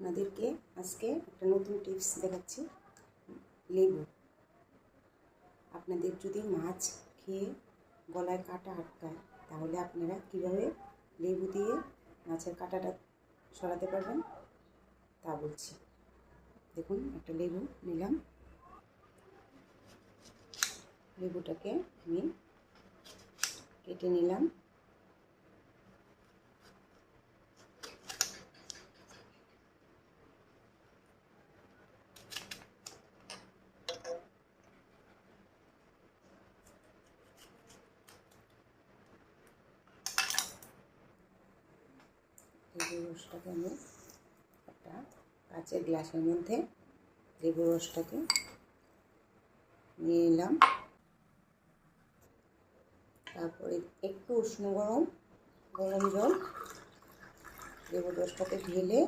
আপনাদেরকে আজকে একটা নতুন টিপস দেখাচ্ছি। লেবু, আপনাদের যদি মাছ খেয়ে গলায় কাটা আটকায় তাহলে আপনারা কিভাবে লেবু দিয়ে মাছের কাঁটাটা সরাতে পারবেন তা বলছি। দেখুন, একটা লেবু নিলাম, লেবুটাকে আমি কেটে নিলাম। লেবুর রসটাকে আমি একটা কাচের গ্লাসের মধ্যে লেবুর রসটাকে নিয়ে নিলাম। তারপরে একটু উষ্ণ গরম জল লেবুর রসটাকে ঢেলে